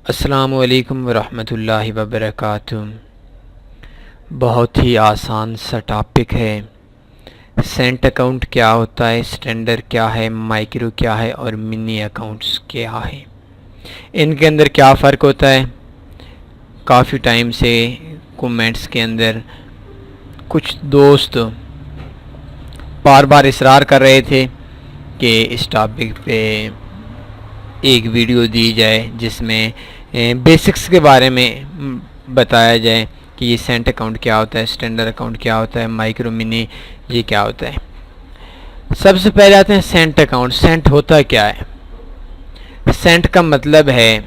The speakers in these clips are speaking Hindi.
अस्सलामुअलैकुम वरहमतुल्लाहि वबरकातुहू। बहुत ही आसान सा टॉपिक है। सेंट अकाउंट क्या होता है, स्टैंडर्ड क्या है, माइक्रो क्या है और मिनी अकाउंट्स क्या है, इनके अंदर क्या फ़र्क होता है। काफ़ी टाइम से कमेंट्स के अंदर कुछ दोस्त बार बार इसरार कर रहे थे कि इस टॉपिक पे एक वीडियो दी जाए जिसमें बेसिक्स के बारे में बताया जाए कि ये सेंट अकाउंट क्या होता है, स्टैंडर्ड अकाउंट क्या होता है, माइक्रो मिनी ये क्या होता है। सबसे पहले आते हैं सेंट अकाउंट। सेंट होता क्या है? सेंट का मतलब है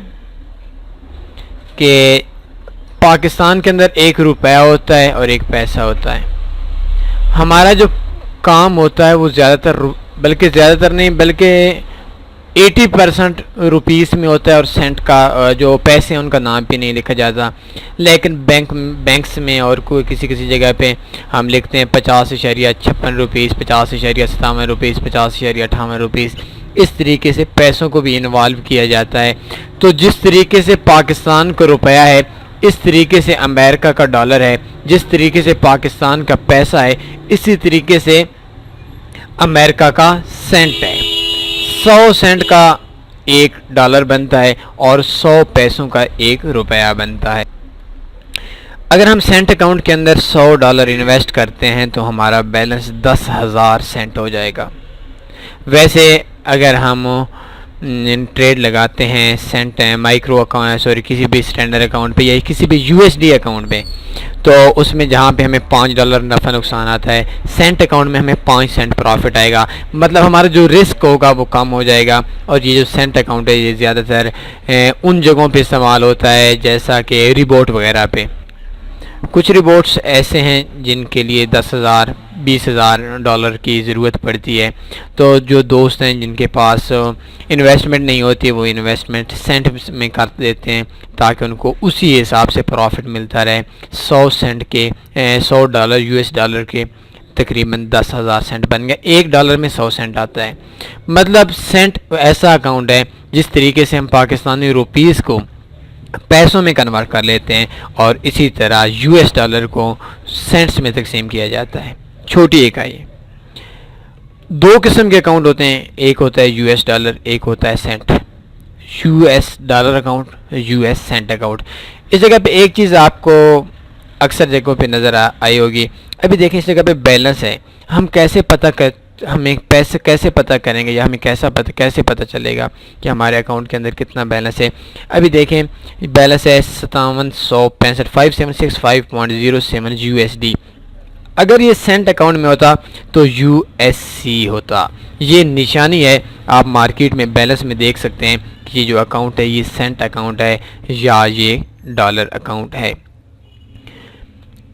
कि पाकिस्तान के अंदर एक रुपया होता है और एक पैसा होता है। हमारा जो काम होता है वो ज़्यादातर नहीं बल्कि 80% रुपीस में होता है और सेंट का जो पैसे हैं उनका नाम भी नहीं लिखा जाता। लेकिन बैंक्स में और कोई किसी जगह पे हम लिखते हैं 50.56 रुपीस, 50.57 रुपीस, 50.58 रुपीस। इस तरीके से पैसों को भी इन्वॉल्व किया जाता है। तो जिस तरीके से पाकिस्तान का रुपया है, इस तरीके से अमेरिका का डॉलर है, जिस तरीके से पाकिस्तान का पैसा है, इसी तरीके से अमेरिका का सेंट है। 100 सेंट का एक डॉलर बनता है और 100 पैसों का एक रुपया बनता है। अगर हम सेंट अकाउंट के अंदर $100 इन्वेस्ट करते हैं तो हमारा बैलेंस 10,000 सेंट हो जाएगा। वैसे अगर हम ट्रेड लगाते हैं सेंट माइक्रो अकाउंट किसी भी स्टैंडर्ड अकाउंट पे या किसी भी यूएसडी अकाउंट पे, तो उसमें जहाँ पे हमें $5 नफ़ा नुकसान आता है, सेंट अकाउंट में हमें 5 सेंट प्रॉफिट आएगा। मतलब हमारा जो रिस्क होगा वो कम हो जाएगा। और ये जो सेंट अकाउंट है ये ज़्यादातर उन जगहों पे इस्तेमाल होता है जैसा कि रिबोट वगैरह पे। कुछ रिबोट्स ऐसे हैं जिनके लिए 10,000 $20,000 की ज़रूरत पड़ती है। तो जो दोस्त हैं जिनके पास इन्वेस्टमेंट नहीं होती वो इन्वेस्टमेंट सेंट में कर देते हैं ताकि उनको उसी हिसाब से प्रॉफिट मिलता रहे। 100 सेंट के $100 यूएस डॉलर के तकरीबन 10,000 सेंट बन गया। $1 में 100 सेंट आता है। मतलब सेंट ऐसा अकाउंट है जिस तरीके से हम पाकिस्तानी रुपीज़ को पैसों में कन्वर्ट कर लेते हैं और इसी तरह यूएस डॉलर को सेंट्स में तकसीम किया जाता है। छोटी इकाई। 2 किस्म के अकाउंट होते हैं, एक होता है यूएस डॉलर, एक होता है cent. US dollar account, US cent account. इस जगह पे एक चीज़ आपको अक्सर जगहों पे नज़र आई होगी। अभी देखें इस जगह पे बैलेंस है। हमें पैसे कैसे पता करेंगे या हमें कैसे पता चलेगा कि हमारे अकाउंट के अंदर कितना बैलेंस है। अभी देखें बैलेंस है 5765 5765.07 यूएसडी। अगर ये सेंट अकाउंट में होता तो यूएससी होता। ये निशानी है, आप मार्केट में बैलेंस में देख सकते हैं कि ये जो अकाउंट है ये सेंट अकाउंट है या ये डॉलर अकाउंट है।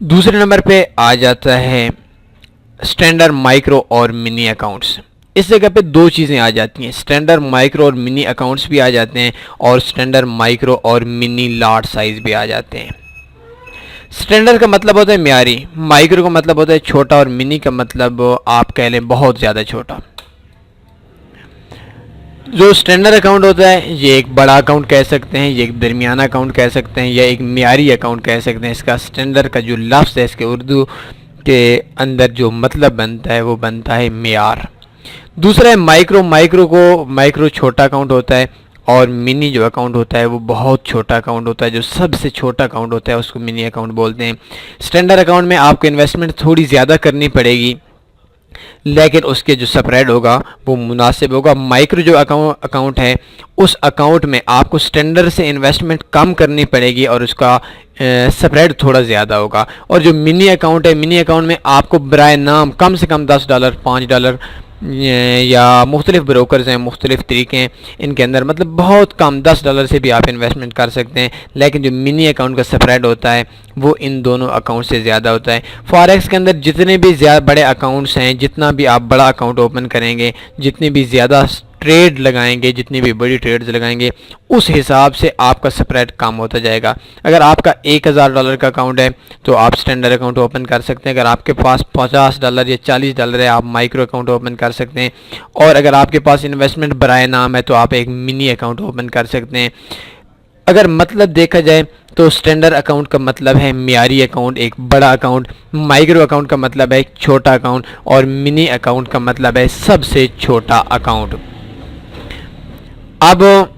दूसरे नंबर पे आ जाता है स्टैंडर्ड माइक्रो और मिनी अकाउंट्स। इस जगह पे 2 चीज़ें आ जाती हैं, स्टैंडर्ड माइक्रो और मिनी अकाउंट्स भी आ जाते हैं और स्टैंडर्ड माइक्रो और मिनी लॉट साइज़ भी आ जाते हैं। स्टैंडर्ड का मतलब होता है म्यारी, माइक्रो का मतलब होता है छोटा और मिनी का मतलब आप कह लें बहुत ज़्यादा छोटा। जो स्टैंडर्ड अकाउंट होता है ये एक बड़ा अकाउंट कह सकते हैं, ये एक दरमियाना अकाउंट कह सकते हैं या एक म्यारी अकाउंट कह सकते हैं। इसका स्टैंडर्ड का जो लफ्ज़ है इसके उर्दू के अंदर जो मतलब बनता है वो बनता है मेयार। दूसरा है माइक्रो। माइक्रो छोटा अकाउंट होता है और मिनी जो अकाउंट होता है वो बहुत छोटा अकाउंट होता है। जो सबसे छोटा अकाउंट होता है उसको मिनी अकाउंट बोलते हैं। स्टैंडर्ड अकाउंट में आपको इन्वेस्टमेंट थोड़ी ज़्यादा करनी पड़ेगी लेकिन उसके जो स्प्रेड होगा वो मुनासिब होगा। माइक्रो जो अकाउंट है उस अकाउंट में आपको स्टैंडर्ड से इन्वेस्टमेंट कम करनी पड़ेगी और उसका स्प्रेड थोड़ा ज़्यादा होगा। और जो मिनी अकाउंट है, मिनी अकाउंट में आपको बराए नाम कम से कम $10 $5 या मुख्तलिफ ब्रोकर्स हैं, मुख्तलिफ तरीके हैं इनके अंदर, मतलब बहुत कम $10 से भी आप इन्वेस्टमेंट कर सकते हैं। लेकिन जो मिनी अकाउंट का स्प्रेड होता है वो इन दोनों अकाउंट से ज़्यादा होता है। फॉरेक्स के अंदर जितने भी ज़्यादा बड़े अकाउंट्स हैं, जितना भी आप बड़ा अकाउंट ओपन करेंगे, जितनी भी ज़्यादा ट्रेड लगाएंगे, जितनी भी बड़ी ट्रेड्स लगाएंगे, उस हिसाब से आपका स्प्रेड कम होता जाएगा। अगर आपका $1,000 का अकाउंट है तो आप स्टैंडर्ड अकाउंट ओपन कर सकते हैं। अगर आपके पास $50 या $40 है आप माइक्रो अकाउंट ओपन कर सकते हैं। और अगर आपके पास इन्वेस्टमेंट बराए नाम है तो आप एक मिनी अकाउंट ओपन कर सकते हैं। अगर मतलब देखा जाए तो स्टैंडर्ड अकाउंट का मतलब है मियारी अकाउंट, एक बड़ा अकाउंट। माइक्रो अकाउंट का मतलब है छोटा अकाउंट, और मिनी अकाउंट का मतलब है सबसे छोटा अकाउंट। अब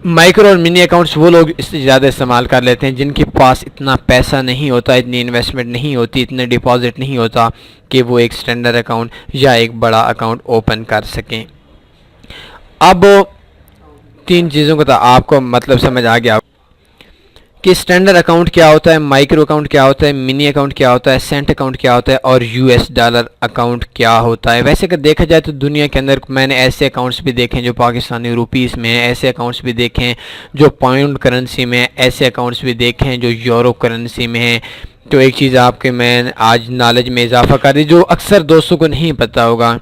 माइक्रो और मिनी अकाउंट्स वो लोग इससे ज़्यादा इस्तेमाल कर लेते हैं जिनके पास इतना पैसा नहीं होता, इतनी इन्वेस्टमेंट नहीं होती, इतने डिपॉजिट नहीं होता कि वो एक स्टैंडर्ड अकाउंट या एक बड़ा अकाउंट ओपन कर सकें। अब तीन चीज़ों का तो आपको मतलब समझ आ गया कि स्टैंडर्ड अकाउंट क्या होता है, माइक्रो अकाउंट क्या होता है, मिनी अकाउंट क्या होता है, सेंट अकाउंट क्या होता है, और यूएस डॉलर अकाउंट क्या होता है। वैसे अगर देखा जाए तो दुनिया के अंदर मैंने ऐसे अकाउंट्स भी देखे हैं जो पाकिस्तानी रुपीस में हैं, ऐसे अकाउंट्स भी देखे हैं जो पाउंड करेंसी में हैं, ऐसे अकाउंट्स भी देखे हैं जो यूरो करेंसी में हैं। तो एक चीज़ आपके मैं आज नॉलेज में इजाफा कर दी जो अक्सर दोस्तों को नहीं पता होगा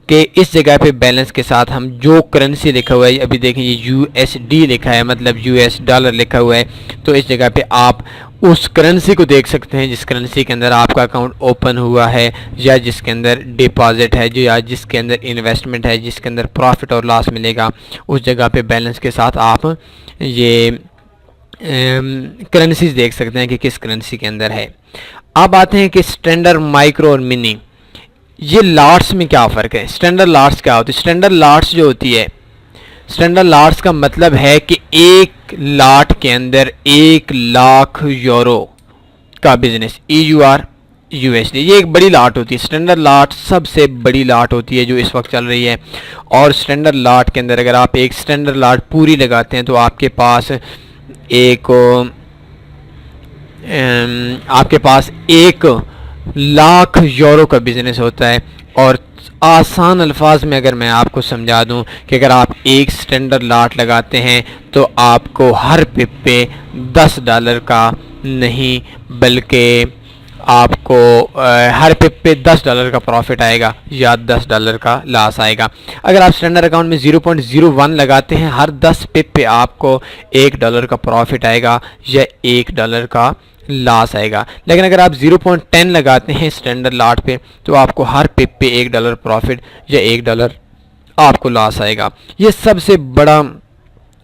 कि इस जगह पे बैलेंस के साथ हम जो करेंसी लिखा हुआ है, अभी देखें ये यूएसडी लिखा है, मतलब यूएस डॉलर लिखा हुआ है, तो इस जगह पे आप उस करेंसी को देख सकते हैं जिस करेंसी के अंदर आपका अकाउंट ओपन हुआ है, या जिसके अंदर डिपॉजिट है, जो या जिसके अंदर इन्वेस्टमेंट है, जिसके अंदर प्रॉफिट और लॉस मिलेगा, उस जगह पे बैलेंस के साथ आप ये करेंसीज देख सकते हैं कि किस करेंसी के अंदर है। अब आते हैं कि स्टैंडर्ड, माइक्रो और मिनी, ये लॉट्स में क्या फ़र्क है। स्टैंडर्ड लॉट्स क्या होती है? स्टैंडर्ड लॉट्स जो होती है, स्टैंडर्ड लॉट्स का मतलब है कि एक लॉट के अंदर 1,00,000 यूरो का बिजनेस, EUR USD, ये एक बड़ी लॉट होती है। स्टैंडर्ड लॉट सबसे बड़ी लॉट होती है जो इस वक्त चल रही है। और स्टैंडर्ड लॉट के अंदर अगर आप एक स्टैंडर्ड लॉट पूरी लगाते हैं तो आपके पास 1,00,000 यूरो का बिजनेस होता है। और आसान अल्फाज में अगर मैं आपको समझा दूं कि अगर आप एक स्टैंडर्ड लॉट लगाते हैं तो आपको हर पिप पे $10 का नहीं बल्कि आपको हर पिप पे $10 का प्रॉफिट आएगा या $10 का लॉस आएगा। अगर आप स्टैंडर्ड अकाउंट में 0.01 लगाते हैं, हर 10 पिप पे आपको $1 का प्रॉफिट आएगा या $1 का लॉस आएगा। लेकिन अगर आप 0.10 लगाते हैं स्टैंडर्ड लॉट पे तो आपको हर पिप पे $1 प्रॉफिट या $1 आपको लॉस आएगा। ये सबसे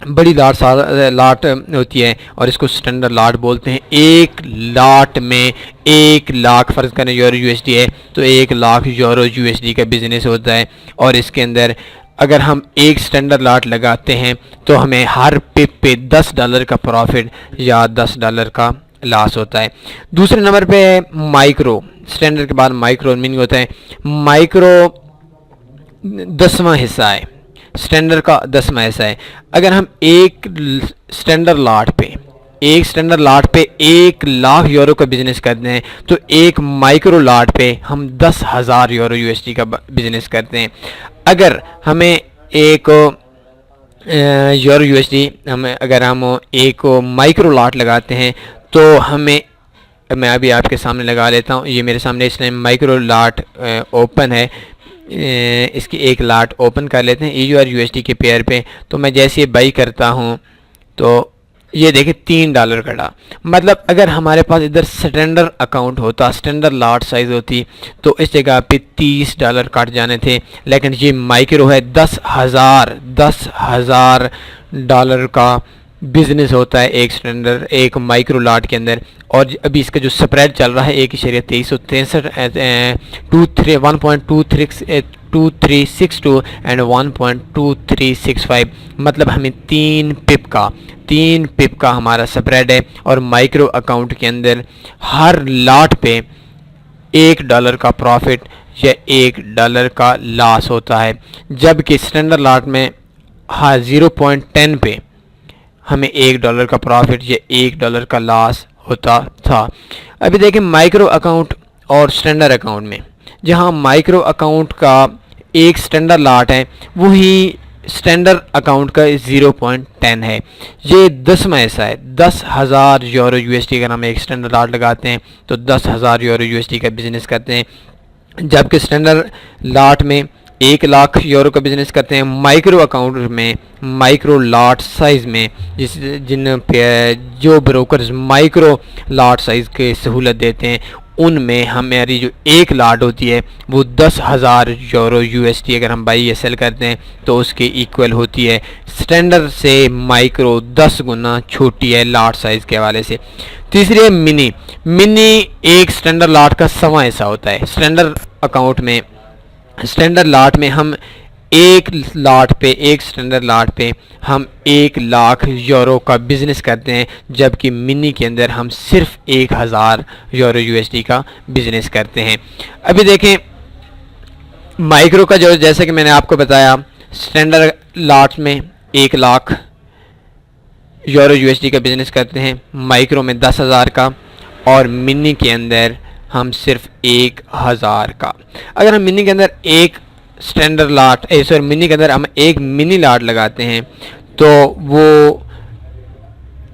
बड़ी लाट होती है और इसको स्टैंडर्ड लाट बोलते हैं। एक लाट में 1,00,000 फर्ज करें यूरो USD है तो 1,00,000 यूरो USD का बिजनेस होता है। और इसके अंदर अगर हम एक स्टैंडर्ड लाट लगाते हैं तो हमें हर पिप पे $10 का प्रॉफिट या $10 का लॉस होता है। दूसरे नंबर पे है माइक्रो। स्टैंडर्ड के बाद माइक्रो और मिनी होता है। माइक्रो 10वां हिस्सा है, स्टैंडर्ड का 10वां हिस्सा है। अगर हम एक स्टैंडर्ड लाट पे 1,00,000 यूरो का बिजनेस करते हैं तो एक माइक्रो लाट पे हम 10,000 यूरो USD का बिजनेस करते हैं। अगर हमें एक यूरो USD अगर हम एक माइक्रो लाट लगाते हैं तो हमें, मैं अभी आपके सामने लगा लेता हूँ, ये मेरे सामने इसने माइक्रो लाट ओपन है, इसकी एक लाट ओपन कर लेते हैं EUR USD के पेयर पे। तो मैं जैसे ये बाई करता हूँ तो ये देखिए $3 कटा। मतलब अगर हमारे पास इधर स्टैंडर्ड अकाउंट होता, स्टैंडर्ड लाट साइज होती तो इस जगह पे $30 कट जाने थे। लेकिन ये माइक्रो है, 10,000 डॉलर का बिजनेस होता है एक माइक्रो लाट के अंदर। और अभी इसका जो स्प्रेड चल रहा है 1.2363 1.2362 एंड 1.2365, मतलब हमें 3 पिप का हमारा स्प्रेड है। और माइक्रो अकाउंट के अंदर हर लाट पे $1 का प्रॉफिट या $1 का लॉस होता है। जबकि स्टैंडर्ड लाट में 0.10 पे हमें $1 का प्रॉफिट या $1 का लॉस होता था। अभी देखें माइक्रो अकाउंट और स्टैंडर्ड अकाउंट में, जहां माइक्रो अकाउंट का एक स्टैंडर्ड लाट है वही स्टैंडर्ड अकाउंट का 0.10 है। ये 10वां हिस्सा है, 10,000 यूरो USD का हम एक स्टैंडर्ड लाट लगाते हैं तो 10,000 यूरो USD का बिजनेस करते हैं। जबकि स्टैंडर्ड लाट में 1,00,000 यूरो का बिजनेस करते हैं। माइक्रो अकाउंट में, माइक्रो लाट साइज में जो ब्रोकर्स माइक्रो लाट साइज की सहूलत देते हैं उनमें हमारी जो एक लाट होती है वो 10,000 यूरो यूएसडी अगर हम बाई या सेल करते हैं तो उसके इक्वल होती है। स्टैंडर्ड से माइक्रो 10 गुना छोटी है लाट साइज़ के हवाले से। तीसरी है मिनी। मिनी एक स्टैंडर्ड लाट का सवा हिस्सा होता है। स्टैंडर्ड लाट में हम एक स्टैंडर्ड लाट पे हम 1,00,000 यूरो का बिजनेस करते हैं, जबकि मिनी के अंदर हम सिर्फ 1,000 यूरो यूएसडी का बिजनेस करते हैं। अभी देखें माइक्रो का जो, जैसे कि मैंने आपको बताया, स्टैंडर्ड लाट में 1,00,000 यूरो यूएसडी का बिजनेस करते हैं, माइक्रो में 10,000 का, और मिनी के अंदर हम सिर्फ 1,000 का। अगर हम मिनी के अंदर एक स्टैंडर्ड लाट मिनी के अंदर हम एक मिनी लाट लगाते हैं तो वो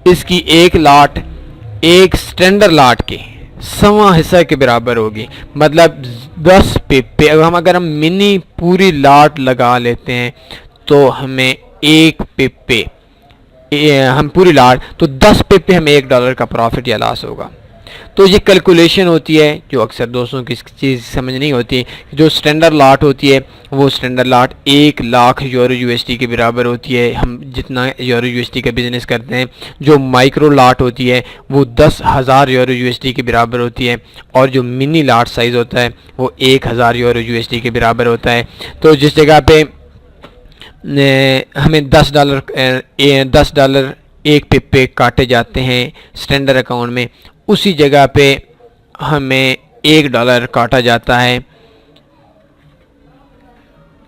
इसकी एक लाट एक स्टैंडर्ड लाट के सवा हिस्सा के बराबर होगी। मतलब 10 पिप्पे अगर हम मिनी पूरी लाट लगा लेते हैं तो हमें एक पिप्पे हम पूरी लाट तो 10 पिप्पे हमें $1 का प्रॉफिट या लॉस होगा। तो ये कैलकुलेशन होती है जो अक्सर दोस्तों की चीज़ समझ नहीं होती। जो स्टैंडर्ड लाट होती है वो स्टैंडर्ड लाट 1,00,000 यूरो यूएसडी के बराबर होती है, हम जितना यूरो यूएसडी का बिज़नेस करते हैं। जो माइक्रो लाट होती है वो 10,000 यूरो यूएसडी के बराबर होती है, और जो मिनी लाट साइज़ होता है वो 1,000 यूरो यूएसडी के बराबर होता है। तो जिस जगह पे हमें $10 एक पिप्पे काटे जाते हैं स्टैंडर्ड अकाउंट में, उसी जगह पे हमें $1 काटा जाता है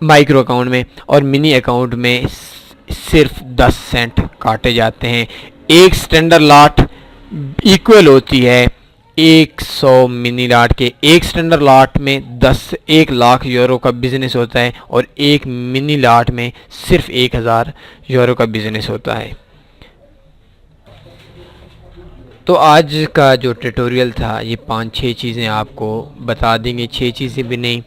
माइक्रो अकाउंट में, और मिनी अकाउंट में सिर्फ 10 सेंट काटे जाते हैं। एक स्टैंडर्ड लाट इक्वल होती है 100 मिनी लाट के। एक स्टैंडर्ड लाट में 1,00,000 यूरो का बिजनेस होता है, और एक मिनी लाट में सिर्फ 1,000 यूरो का बिजनेस होता है। तो आज का जो ट्यूटोरियल था ये 5-6 चीज़ें आपको बता देंगे। 6 चीज़ें भी नहीं,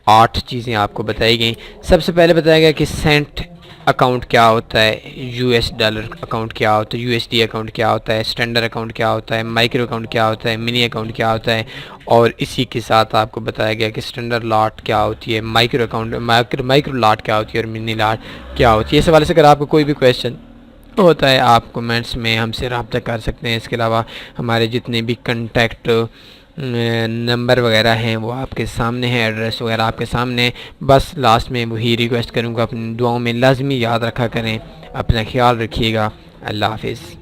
8 चीज़ें आपको बताई गई। सबसे पहले बताया गया कि सेंट अकाउंट क्या होता है, यूएस डॉलर अकाउंट क्या होता है, यूएसडी अकाउंट क्या होता है, स्टैंडर्ड अकाउंट क्या होता है, माइक्रो अकाउंट क्या होता है, मिनी अकाउंट क्या होता है, और इसी के साथ आपको बताया गया कि स्टैंडर्ड लाट क्या होती है, माइक्रो लाट क्या होती है, और मिनी लाट क्या होती है। इस हवाले से अगर आपको कोई भी क्वेश्चन होता है आप कमेंट्स में हमसे रब्ता कर सकते हैं। इसके अलावा हमारे जितने भी कंटेक्ट नंबर वगैरह हैं वो आपके सामने है, एड्रेस वगैरह आपके सामने। बस लास्ट में वही रिक्वेस्ट करूँगा, अपनी दुआओं में लाजमी याद रखा करें। अपना ख्याल रखिएगा। अल्लाह हाफिज़।